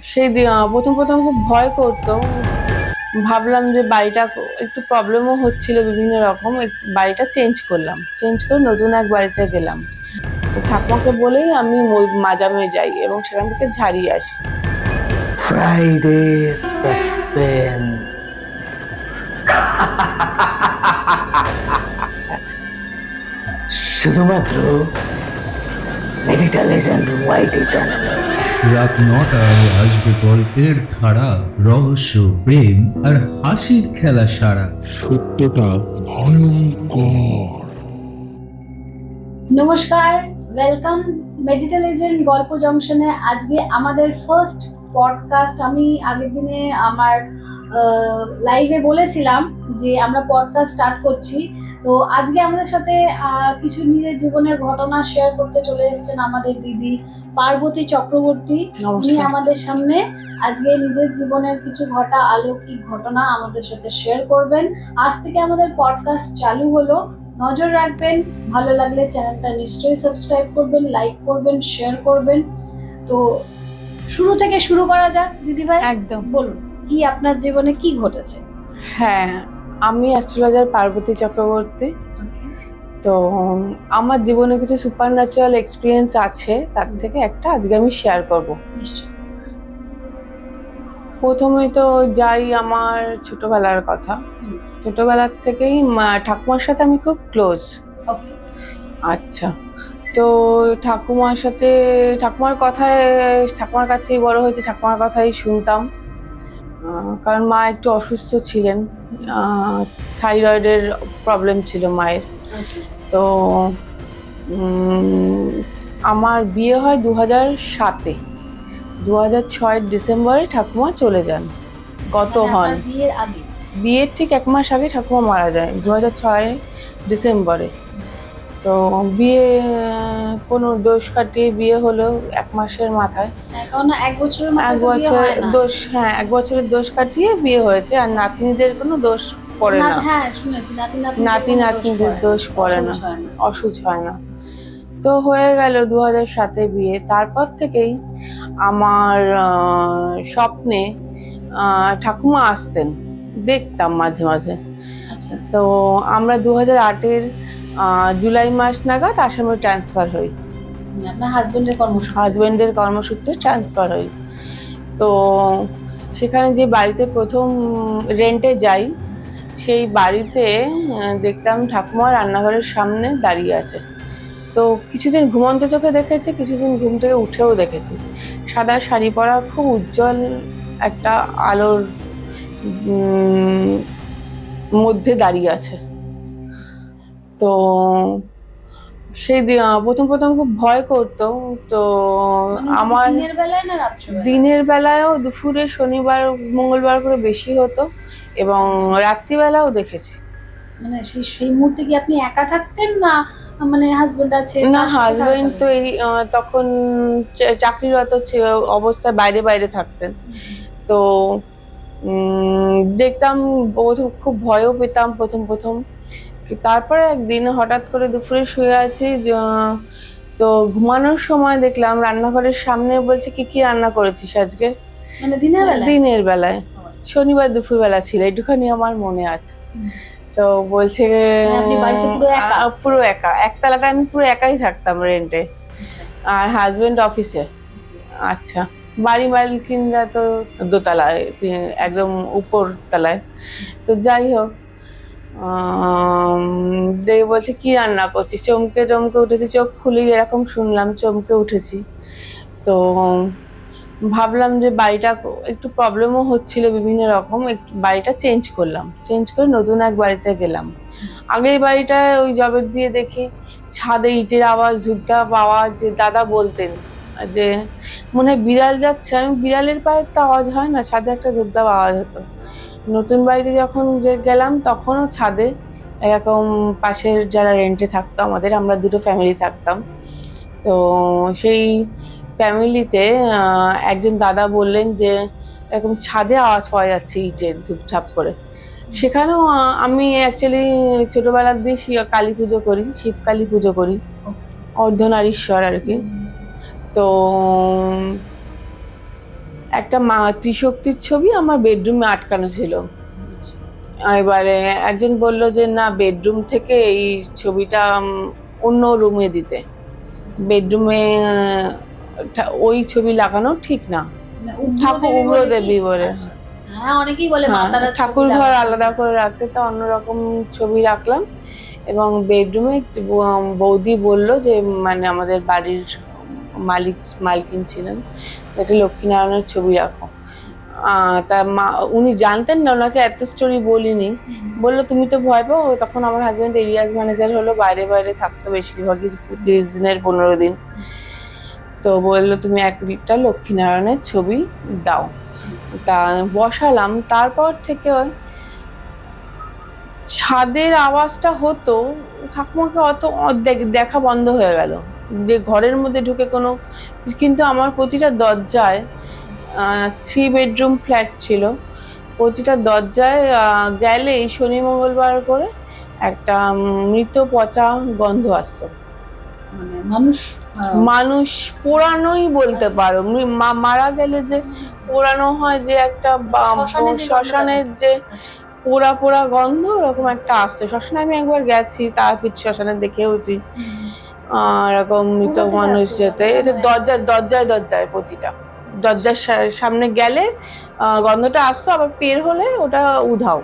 সেই প্রথম প্রথম খুব ভয় করতো। ভাবলাম যে বাড়িটা একটু প্রবলেমও হচ্ছিল বিভিন্ন রকম, বাড়িটা চেঞ্জ করলাম, চেঞ্জ করে নতুন এক বাড়িতে গেলাম। তো ঠাকুমাকে বলেই আমি মাজামে যাই এবং সেখান থেকে ঝাড়িয়ে আসি। Friday suspense. শুধুমাত্র মেডিটা লেজেন্ড ওয়াইটি চ্যানেলে রাত 9টায় আসবে গল্পের ধারা, রহস্য, প্রেম আর হাসির খেলা সারা। সত্যটা ভয়ঙ্কর। নমস্কার, ওয়েলকাম মেডিটা লেজেন্ড গল্প জংশনে। আজকে আমাদের ফার্স্ট পডকাস্ট। আমি আগের দিনে আমার লাইভে বলেছিলাম যে আমরা পডকাস্ট স্টার্ট করছি। তো আজকে আমাদের সাথে কিছু নিজের জীবনের ঘটনা শেয়ার করতে চলে এসেছেন আমাদের দিদি পার্বতী চক্রবর্তী। উনি আমাদের সামনে আজকে নিজের জীবনের কিছু অলৌকিক ঘটনা আমাদের সাথে শেয়ার করবেন। আজ থেকে আমাদের পডকাস্ট চালু হলো। নজর রাখবেন, ভালো লাগলে চ্যানেলটা নিশ্চয়ই সাবস্ক্রাইব করবেন, লাইক করবেন, শেয়ার করবেন। তো শুরু থেকে শুরু করা যাক দিদি ভাই। একদম বলুন, কি আপনার জীবনে কি ঘটেছে? হ্যাঁ, আমি অ্যাস্ট্রোলজার পার্বতী চক্রবর্তী। তো আমার জীবনে কিছু সুপার ন্যাচারাল এক্সপিরিয়েন্স আছে, তার থেকে একটা আজকে আমি শেয়ার করব। নিশ্চয়। প্রথমে তো যাই আমার ছোটবেলার কথা। ছোটবেলার থেকেই ঠাকুমার সাথে আমি খুব ক্লোজ। ওকে। আচ্ছা, তো ঠাকুমার সাথে ঠাকুমার কাছেই বড় হয়েছে, ঠাকুমার কথাই শুনতাম। কারণ মা একটু অসুস্থ ছিলেন, থাইরয়েডের প্রবলেম ছিল মায়ের। তো আমার বিয়ে হয় 2007-এ। 2006-এর ডিসেম্বরে ঠাকুমা চলে যান, গত হন। বিয়ের ঠিক 1 মাস আগে ঠাকুমা মারা যায়, 2006 ডিসেম্বরে। তো বিয়ে কোনো দোষ কাটিয়ে বিয়ে হলো 1 মাসের মাথায়। এক বছরের দোষ কাটিয়ে বিয়ে হয়েছে। আর নাতনিদের কোনো দোষ পড়ে না। নাতি নাতনিদের দোষ পড়ে না, অসুচ হয় না। তো হয়ে গেল 2007-এ বিয়ে। তারপর থেকেই আমার স্বপ্নে ঠাকুমা আসতেন, দেখতাম মাঝে মাঝে। আচ্ছা। তো আমরা 2008-এর জুলাই মাস নাগাদ আসামে ট্রান্সফার হই। আপনার হাজবেন্ডের কর্মসূত্রে ট্রান্সফার হই। তো সেখানে যে বাড়িতে প্রথম রেন্টে যাই, সেই বাড়িতে দেখতাম ঠাকুমা রান্নাঘরের সামনে দাঁড়িয়ে আছে। তো কিছুদিন ঘুমন্ত চোখে দেখেছি, কিছুদিন ঘুম থেকে উঠেও দেখেছি। সাদা শাড়ি পরা, খুব উজ্জ্বল একটা আলোর মধ্যে দাঁড়িয়ে আছে। তো সেই প্রথম প্রথম খুব ভয় করতো। তো আমার দিনের বেলায়ও, দুপুরে, শনিবার মঙ্গলবার করে বেশি হতো, এবং রাত্রিবেলাও দেখেছি। মানে সেই মুহূর্তে কি আপনি একা থাকতেন, না মানে হাজবেন্ড আছে? না, হাজবেন্ড তো তখন চাকরিরত অবস্থায় বাইরে বাইরে থাকতেন। তো দেখতাম, খুব ভয়ও পেতাম প্রথম প্রথম। তারপরে একদিন হঠাৎ করে দুপুরে শুয়ে আছি, তো ঘুমানোর সময় দেখলাম রান্নাঘরের সামনে বলছে, কি কি রান্না করেছিস আজকে? মানে দিনের বেলায়, শনিবার দুপুরবেলা ছিল, একটুখানি আমার মনে আছে। তো বলছে পুরো একা, একতলাটা আমি পুরো একাই থাকতাম রেন্টে, আর হাজবেন্ড অফিসে। আচ্ছা, বাড়ি মালিকিনরা তো দোতলায়, একদম উপর তলায়। তো যাই হোক, দেখে বলছে কি রান্না করছিস? চমকে উঠেছি, চোখ খুলে এরকম শুনলাম, চমকে উঠেছি। তো ভাবলাম যে বাড়িটা একটু প্রবলেমও হচ্ছিল বিভিন্ন রকম, বাড়িটা চেঞ্জ করলাম, চেঞ্জ করে নতুন এক বাড়িতে গেলাম। আগের বাড়িটায় ওই জবের দিয়ে দেখি ছাদে ইটের আওয়াজ, ঝুপঝাপ আওয়াজ। দাদা বলতেন যে মনে হয় বিড়াল যাচ্ছে। আমি বৃড়ালের পায়ের তো আওয়াজ হয় না, ছাদে একটা ঝুপঝাপ আওয়াজ হতো। নতুন বাড়িতে যখন গেলাম, তখনও ছাদে এরকম, পাশের যারা রেন্টে থাকতো আমাদের, আমরা দুটো ফ্যামিলি থাকতাম। তো সেই ফ্যামিলিতে একজন দাদা বললেন যে এরকম ছাদে আওয়াজ পাওয়া যাচ্ছে ইটের ঝুপঝাপ করে। সেখানেও আমি অ্যাকচুয়ালি ছোটবেলার দিয়ে কালী পুজো করি, শিব কালী পুজো করি, অর্ধনারীশ্বর আর কি। তো একটা মা ত্রিশক্তির ছবি আমার বেডরুমে আটকানো ছিল। এবারে একজন বলল যে না, বেডরুম থেকে এই ছবিটা অন্য রুমে দিতে, বেডরুমে ওই ছবি লাগানো ঠিক না, মানে ঠাকুর উগ্র দেবী বলে। আচ্ছা, আচ্ছা। হ্যাঁ, অনেকেই বলে হ্যাঁ, মাতারা ছবি ঠাকুর ঘর লাগানো। আলাদা করে রাখতে, তো অন্যরকম ছবি রাখলাম। এবং বেডরুমে একটি বৌদি বলল যে মানে আমাদের বাড়ির মালকিন ছিলেন, একটা লক্ষ্মীনারায়ণের ছবি রাখো। তা উনি জানতেন না, ওনাকে এত স্টোরি বলিনি। বললো তুমি তো ভয় পাও। তখন আমার হাজবেন্ড এরিয়াজ ম্যানেজার হলো, বাইরে বাইরে থাকতো বেশিরভাগই 30 দিনের 15 দিন। তো বললো তুমি একটা লক্ষ্মীনারায়ণের ছবি দাও। তা বসালাম। তারপর থেকে ছাদের আওয়াজটা হতো, ঠাকুমাকে অত দেখা বন্ধ হয়ে গেল, যে ঘরের মধ্যে ঢুকে কোনো। কিন্তু আমার প্রতিটা দরজায় 3 বেডরুম ফ্ল্যাট ছিল, প্রতিটা দরজায় গেলেই শনি মঙ্গলবার করে একটা মৃত পচা গন্ধ আসতো। মানে মানুষ পোড়ানোই বলতে পারো, মারা গেলে যে পোড়ানো হয়, যে একটা শ্মশানের যে পোড়া পোড়া গন্ধ, ওরকম একটা আসতো। শ্মশানে আমি একবার গেছি, তারাপীঠ শ্মশানে দেখেওছি এরকম মৃত মানুষ যেতে। দরজায় দরজায় প্রতিটা দরজার সামনে গেলে গন্ধটা আসতো, আবার বের হলে ওটা উধাও।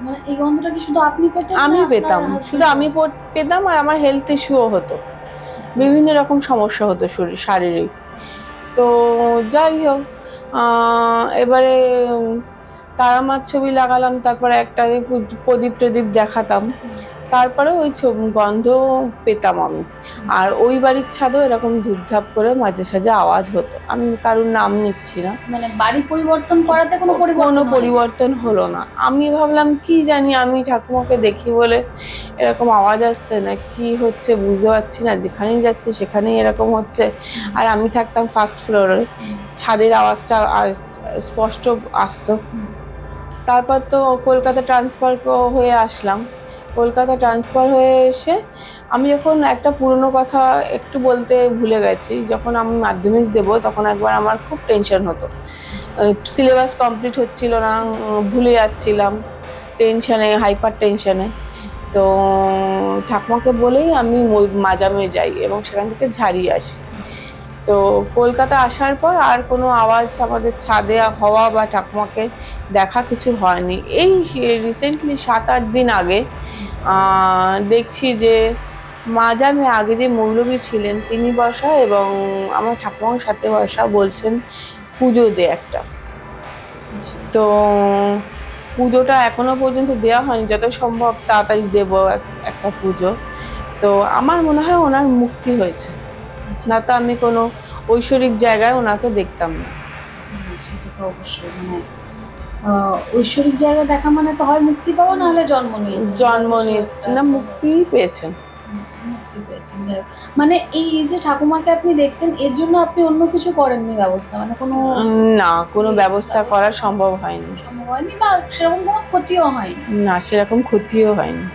মানে এই গন্ধটা কি শুধু আপনি পেতেন? আমি পেতাম, শুধু আমি পেতাম। আর আমার হেলথ ইস্যুও হতো, বিভিন্ন রকম সমস্যা হতো শারীরিক। তো যাই হোক, এবারে তারামার ছবি লাগালাম, তারপরে একটা প্রদীপ টদীপ দেখাতাম, তারপরে ওই গন্ধ পেতাম আমি। আর ওই বাড়ির ছাদেও এরকম ধূপধাপ করে মাঝে সাঝে আওয়াজ হতো। আমি কারোর নাম নিচ্ছি না। মানে বাড়ি পরিবর্তন করাতে কোনো পরিবর্তন হলো না। আমি ভাবলাম কি জানি, আমি ঠাকুমাকে দেখি বলে এরকম আওয়াজ আসছে না, কি হচ্ছে বুঝতে পারছি না। যেখানেই যাচ্ছে সেখানেই এরকম হচ্ছে। আর আমি থাকতাম ফার্স্ট ফ্লোরে, ছাদের আওয়াজটা স্পষ্ট আসতো। তারপর তো কলকাতা ট্রান্সফার হয়ে আসলাম। কলকাতা ট্রান্সফার হয়ে এসে আমি যখন একটা পুরনো কথা একটু বলতে ভুলে গেছি, যখন আমি মাধ্যমিক দেব তখন একবার আমার খুব টেনশন হতো। সিলেবাস কমপ্লিট হচ্ছিল না, ভুলে যাচ্ছিলাম টেনশনে, হাইপার টেনশনে। তো ঠাকুমাকে বলেই আমি মাজামে যাই এবং সেখান থেকে ঝাড়িয়ে আসি। তো কলকাতা আসার পর আর কোনো আওয়াজ আমাদের ছাদে হওয়া বা ঠাকুমাকে দেখা কিছু হয়নি। এই রিসেন্টলি 7-8 দিন আগে দেখছি যে মাজামে আগে যে মৌলবী ছিলেন তিনি বসা এবং আমার ঠাকুমার সাথে বসা, বলছেন পুজো দে একটা। তো পুজোটা এখনো পর্যন্ত দেওয়া হয়নি, যত সম্ভব তাড়াতাড়ি দেবো একটা পুজো। তো আমার মনে হয় ওনার মুক্তি হয়েছে, না তো আমি কোনো ঐশ্বরিক জায়গায় ওনাকে দেখতাম না। সেটা তো অবশ্যই, মানে ঐশ্বরিক জায়গায় দেখা মানে তো হয় মুক্তি পাওয়া, না হলে জন্ম নিয়ে না, মুক্তিই পেয়েছেন। মুক্তি পেয়েছেন। মানে এই যে ঠাকুমাকে আপনি দেখতেন, এর জন্য আপনি অন্য কিছু করেননি ব্যবস্থা? মানে কোনো না, কোনো ব্যবস্থা করা সম্ভব হয়নি, বা সেরকম কোনো ক্ষতিও হয়নি? না, সেরকম ক্ষতিও হয়নি।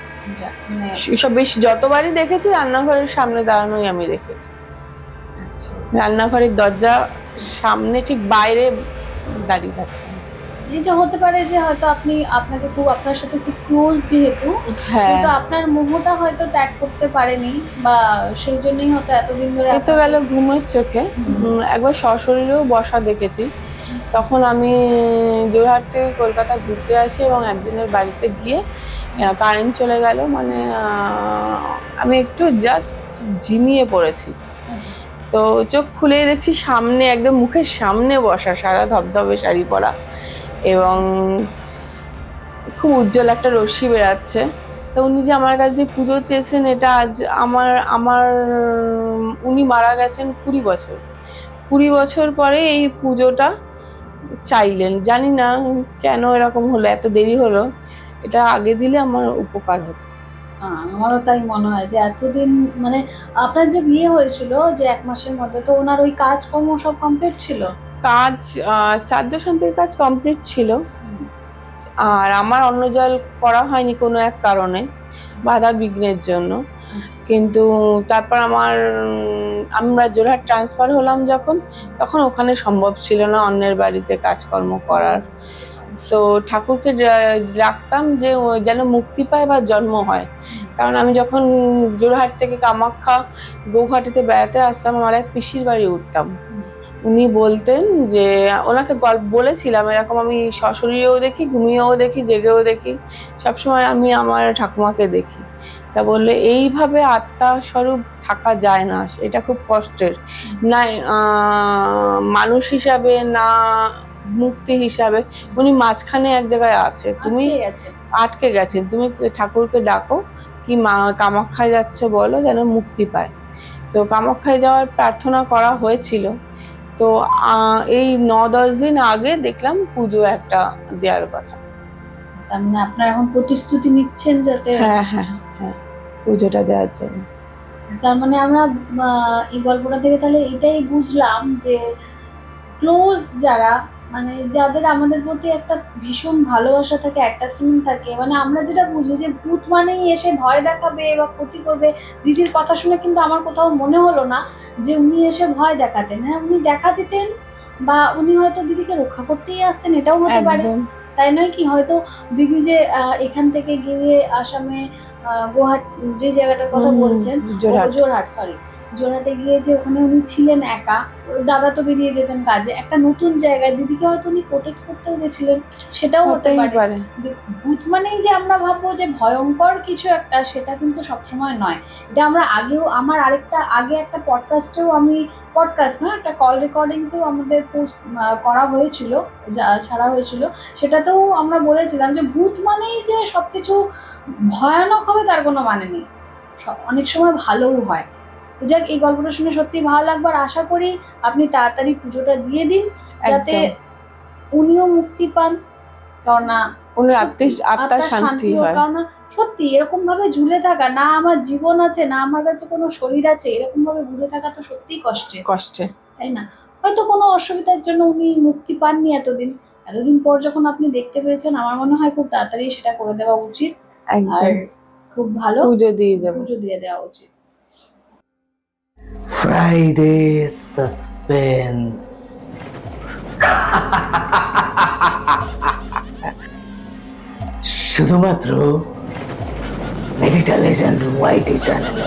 মানে সব বেশি যতবারই দেখেছি রান্নাঘরের সামনে দাঁড়ানোই আমি দেখেছি। রান্নাঘরের দরজা সামনে ঠিক বাইরে দাঁড়িয়ে থাকতাম। এটা হতে পারে যে হয়তো আপনার সাথে খুব ক্লোজ, যেহেতু সেহেতু আপনার মোহটা হয়তো ত্যাগ করতে পারেনি, বা সেই জন্যই হয়তো এতদিন ধরে এত গেল ঘুমের চোখে। একবার সশরীরেও বসা দেখেছি। তখন আমি জোরহাট থেকে কলকাতা ঘুরতে আসি এবং একজনের বাড়িতে গিয়ে কারেন্ট চলে গেল, মানে আমি একটু জাস্ট ঝিমিয়ে পড়েছি। তো চোখ খুলে দেখছি সামনে, একদম মুখের সামনে বসা, সাদা ধবধবে শাড়ি পরা এবং খুব উজ্জ্বল একটা রশ্মি বেরাচ্ছে। তো উনি যে আমার কাছে পুজো চেয়েছেন, এটা আজ আমার উনি মারা গেছেন 20 বছর পরে এই পুজোটা চাইলেন। জানি না কেন এরকম হলো, এত দেরি হলো। এটা আগে দিলে আমার উপকার হতো। আমারও তাই মনে হয় যে এতদিন, মানে আপনার যে বিয়ে হয়েছিল যে 1 মাসের মধ্যে, তো ওনার ওই কাজকর্ম সব কমপ্লিট ছিল? কাজ শ্রাদ্ধ শান্তির কাজ কমপ্লিট ছিল, আর আমার অন্ন জল করা হয়নি কোনো এক কারণে, বাধা বিঘ্নের জন্য। আচ্ছা। কিন্তু তারপর আমরা যোরহাট ট্রান্সফার হলাম যখন, তখন ওখানে সম্ভব ছিল না অন্যের বাড়িতে কাজকর্ম করার। তো ঠাকুরকে রাখতাম যে ও যেন মুক্তি পায় বা জন্ম হয়। কারণ আমি যখন যোরহাট থেকে কামাখ্যা গৌহাটিতে বেড়াতে আসতাম, আমার এক পিসির বাড়ি উঠতাম। উনি বলতেন যে, ওনাকে গল্প বলেছিলাম এরকম আমি সশরীরেও দেখি, ঘুমিয়েও দেখি, জেগেও দেখি, সবসময় আমি আমার ঠাকুমাকে দেখি। তা বললে এইভাবে আত্মা স্বরূপ থাকা যায় না, এটা খুব কষ্টের। না মানুষ হিসাবে না মুক্তি হিসাবে, উনি মাঝখানে এক জায়গায় আছে, তুমি আটকে গেছেন। তুমি ঠাকুরকে ডাকো, কি মা কামাখ্যায় যাচ্ছ বলো, যেন মুক্তি পায়। তো কামাখ্যায় যাওয়ার প্রার্থনা করা হয়েছিল। তো এই 9-10 দিন আগে দেখলাম পুজো একটা দেওয়ার কথা। তার মানে আপনারা এখন প্রতিশ্রুতি নিচ্ছেন যাতে হ্যাঁ হ্যাঁ হ্যাঁ, পুজোটা দেওয়ার জন্য। তার মানে আমরা এই গল্পটা থেকে তাহলে এটাই বুঝলাম যে ক্লোজ যারা, মানে যাদের আমাদের প্রতি একটা ভীষণ ভালোবাসা থাকে, অ্যাটাচমেন্ট থাকে, মানে আমরা যেটা বুঝি যে ভূত মানেই এসে ভয় দেখাবে বা ক্ষতি করবে। দিদির কথা শুনে কিন্তু আমার কোথাও মনে হলো না যে উনি এসে ভয় দেখাতেন। হ্যাঁ, উনি দেখা দিতেন বা উনি হয়তো দিদিকে রক্ষা করতেই আসতেন, এটাও হতে পারে। তাই নয় কি? হয়তো দিদি যে এখান থেকে গিয়ে আসামে গুয়াহাট যে জায়গাটার কথা বলছেন, জোরহাট, সরি, জোরহাটে গিয়ে যে ওখানে উনি ছিলেন একা, দাদা তো বেরিয়ে যেতেন কাজে, একটা নতুন জায়গায় দিদিকে হয়তো উনি প্রোটেক্ট করতেও গেছিলেন, সেটাও হতে পারে। ভূত মানেই যে আমরা ভাববো যে ভয়ঙ্কর কিছু একটা, সেটা কিন্তু সবসময় নয়। এটা আমরা আগেও, আমার আরেকটা আগে একটা পডকাস্টেও, আমি পডকাস্ট না, একটা কল রেকর্ডিংসেও আমাদের পোস্ট করা হয়েছিল, ছাড়া হয়েছিল, সেটাতেও আমরা বলেছিলাম যে ভূত মানেই যে সবকিছু ভয়ানক হবে তার কোনো মানে নেই, অনেক সময় ভালোও হয়। তো যাক, এই গল্পটা শুনে সত্যি ভালো লাগবার, আশা করি আপনি তাড়াতাড়ি পুজোটা দিয়ে দিন যাতে উনিও মুক্তি পান, কারণ আত্মার শান্তি হয়। কারণ সত্যি এরকম ভাবে ঝুলে থাকা, না আমার জীবন আছে না আমার কাছে কোনো শরীর আছে, এরকম ভাবে ঘুরে থাকা তো সত্যিই কষ্টের, তাই না? হয়তো কোনো অসুবিধার জন্য উনি মুক্তি পাননি এতদিন পর যখন আপনি দেখতে পেয়েছেন, আমার মনে হয় খুব তাড়াতাড়ি সেটা করে দেওয়া উচিত, আর খুব ভালো পুজো দিয়ে দেওয়া উচিত। Friday Suspense. শুধুমাত্র মেডিটা লেজেন্ড ওয়াইটি চ্যানেলে।